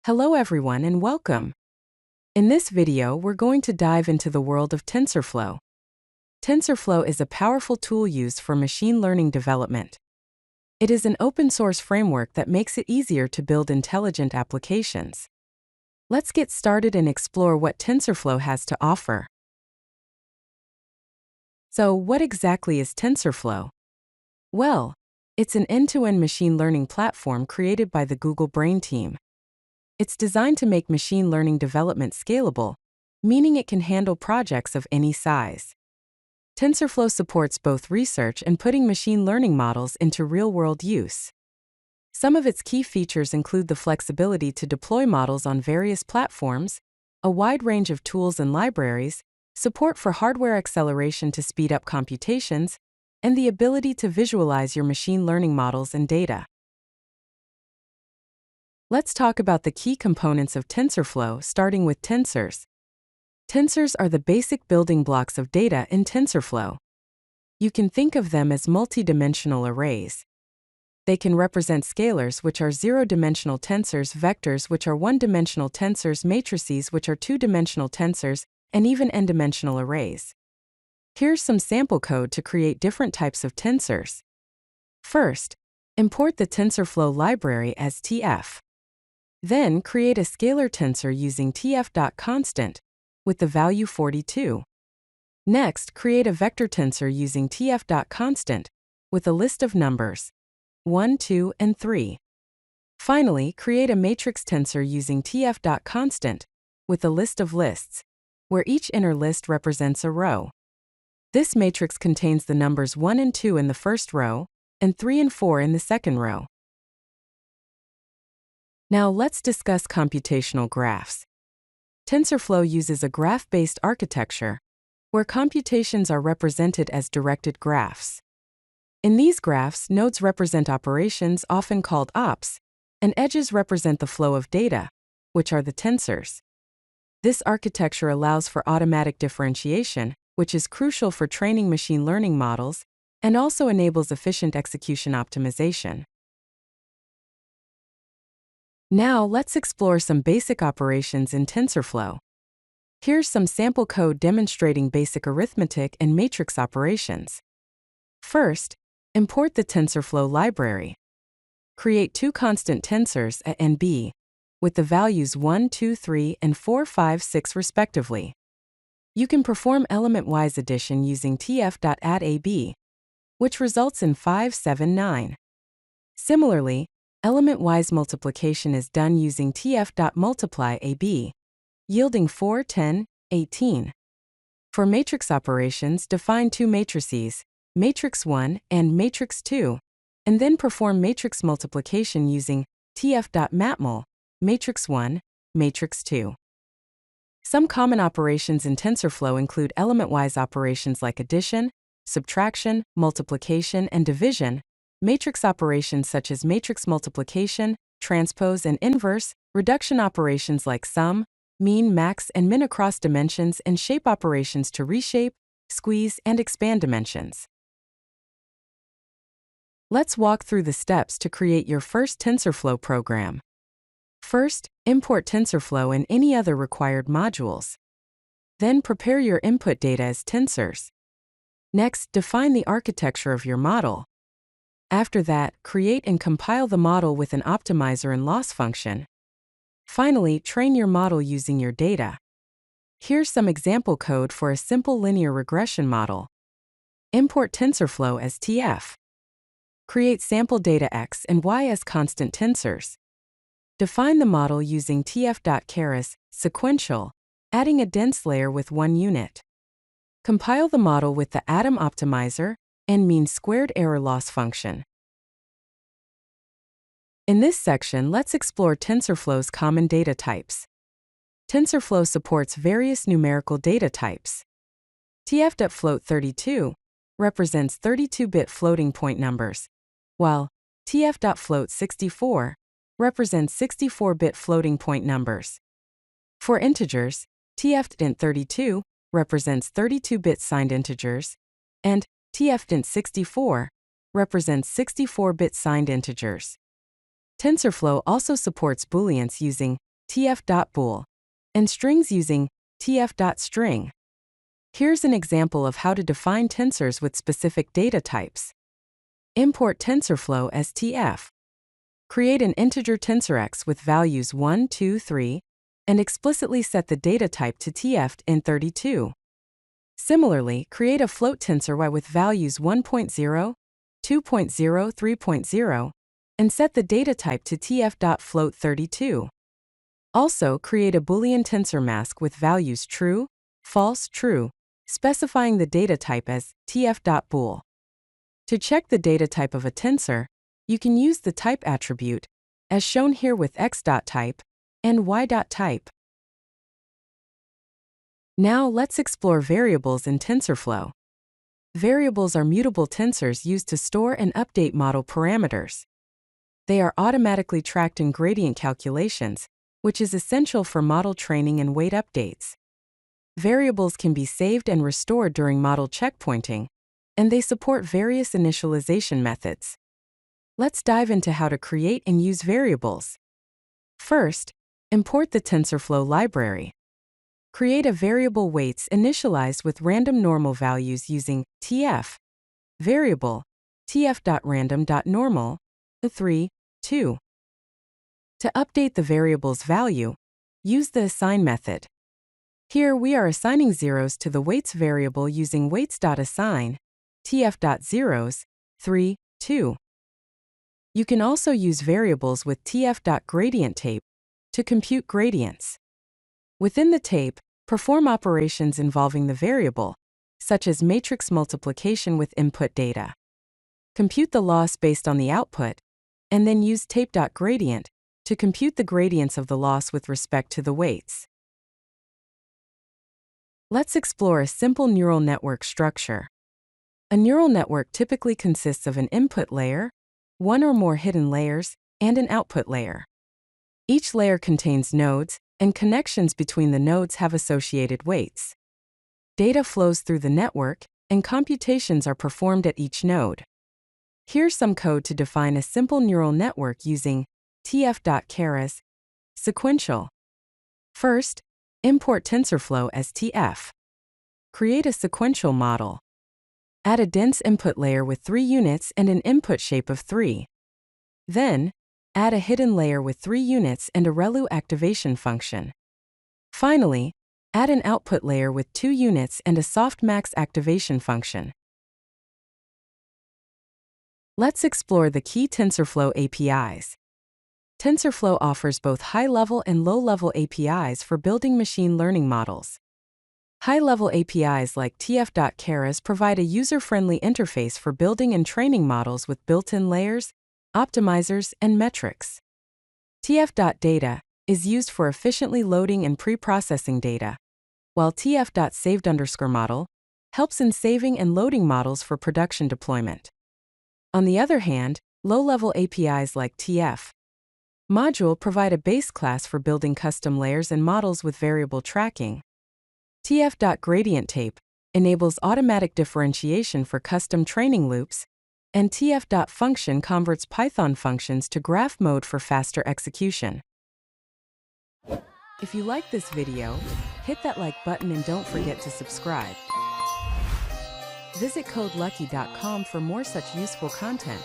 Hello everyone and welcome. In this video, we're going to dive into the world of TensorFlow. TensorFlow is a powerful tool used for machine learning development. It is an open-source framework that makes it easier to build intelligent applications. Let's get started and explore what TensorFlow has to offer. So, what exactly is TensorFlow? Well, it's an end-to-end machine learning platform created by the Google Brain team. It's designed to make machine learning development scalable, meaning it can handle projects of any size. TensorFlow supports both research and putting machine learning models into real-world use. Some of its key features include the flexibility to deploy models on various platforms, a wide range of tools and libraries, support for hardware acceleration to speed up computations, and the ability to visualize your machine learning models and data. Let's talk about the key components of TensorFlow, starting with tensors. Tensors are the basic building blocks of data in TensorFlow. You can think of them as multi-dimensional arrays. They can represent scalars, which are zero-dimensional tensors, vectors, which are one-dimensional tensors, matrices, which are two-dimensional tensors, and even n-dimensional arrays. Here's some sample code to create different types of tensors. First, import the TensorFlow library as TF. Then, create a scalar tensor using tf.constant with the value 42. Next, create a vector tensor using tf.constant with a list of numbers 1, 2, and 3. Finally, create a matrix tensor using tf.constant with a list of lists, where each inner list represents a row. This matrix contains the numbers 1 and 2 in the first row and 3 and 4 in the second row. Now let's discuss computational graphs. TensorFlow uses a graph-based architecture, where computations are represented as directed graphs. In these graphs, nodes represent operations, often called ops, and edges represent the flow of data, which are the tensors. This architecture allows for automatic differentiation, which is crucial for training machine learning models, and also enables efficient execution optimization. Now let's explore some basic operations in TensorFlow. Here's some sample code demonstrating basic arithmetic and matrix operations. First, import the TensorFlow library. Create two constant tensors A and B, with the values 1, 2, 3, and 4, 5, 6 respectively. You can perform element-wise addition using tf.addAB, which results in 5, 7, 9. Similarly, element-wise multiplication is done using tf.multiplyAB, yielding 4, 10, 18. For matrix operations, define two matrices, matrix 1 and matrix 2, and then perform matrix multiplication using tf.matmul, matrix 1, matrix 2. Some common operations in TensorFlow include element-wise operations like addition, subtraction, multiplication, and division, matrix operations such as matrix multiplication, transpose and inverse, reduction operations like sum, mean, max, and min across dimensions, and shape operations to reshape, squeeze, and expand dimensions. Let's walk through the steps to create your first TensorFlow program. First, import TensorFlow and any other required modules. Then prepare your input data as tensors. Next, define the architecture of your model. After that, create and compile the model with an optimizer and loss function. Finally, train your model using your data. Here's some example code for a simple linear regression model. Import TensorFlow as TF. Create sample data x and y as constant tensors. Define the model using tf.keras sequential, adding a dense layer with 1 unit. Compile the model with the atom optimizer and mean squared error loss function. In this section, let's explore TensorFlow's common data types. TensorFlow supports various numerical data types. tf.float32 represents 32-bit floating point numbers, while tf.float64 represents 64-bit floating point numbers. For integers, tf.int32 represents 32-bit signed integers, and tf.int64 represents 64-bit signed integers. TensorFlow also supports booleans using tf.bool, and strings using tf.string. Here's an example of how to define tensors with specific data types. Import TensorFlow as TF. Create an integer TensorX with values 1, 2, 3, and explicitly set the data type to TF in 32. Similarly, create a float tensor Y with values 1.0, 2.0, 3.0, and set the data type to tf.float32. Also, create a Boolean tensor mask with values true, false, true, specifying the data type as tf.bool. To check the data type of a tensor, you can use the type attribute, as shown here with x.type and y.type. Now let's explore variables in TensorFlow. Variables are mutable tensors used to store and update model parameters. They are automatically tracked in gradient calculations, which is essential for model training and weight updates. Variables can be saved and restored during model checkpointing, and they support various initialization methods. Let's dive into how to create and use variables. First, import the TensorFlow library. Create a variable weights initialized with random normal values using tf variable tf.random.normal 3, 2. To update the variable's value, use the assign method. Here we are assigning zeros to the weights variable using weights.assign tf.zeros 3, 2. You can also use variables with tf.gradientTape to compute gradients. Within the tape, perform operations involving the variable, such as matrix multiplication with input data. Compute the loss based on the output, and then use tape.gradient to compute the gradients of the loss with respect to the weights. Let's explore a simple neural network structure. A neural network typically consists of an input layer, one or more hidden layers, and an output layer. Each layer contains nodes, and connections between the nodes have associated weights. Data flows through the network, and computations are performed at each node. Here's some code to define a simple neural network using tf.keras sequential. First, import TensorFlow as TF. Create a sequential model. Add a dense input layer with 3 units and an input shape of 3. Then, add a hidden layer with 3 units and a ReLU activation function. Finally, add an output layer with 2 units and a softmax activation function. Let's explore the key TensorFlow APIs. TensorFlow offers both high-level and low-level APIs for building machine learning models. High-level APIs like tf.keras provide a user-friendly interface for building and training models with built-in layers, optimizers, and metrics. tf.data is used for efficiently loading and pre-processing data, while tf.saved_model helps in saving and loading models for production deployment. On the other hand, low-level APIs like tf module provide a base class for building custom layers and models with variable tracking. tf.gradientTape enables automatic differentiation for custom training loops, and tf.function converts Python functions to graph mode for faster execution. If you like this video, hit that like button and don't forget to subscribe. Visit codelucky.com for more such useful content.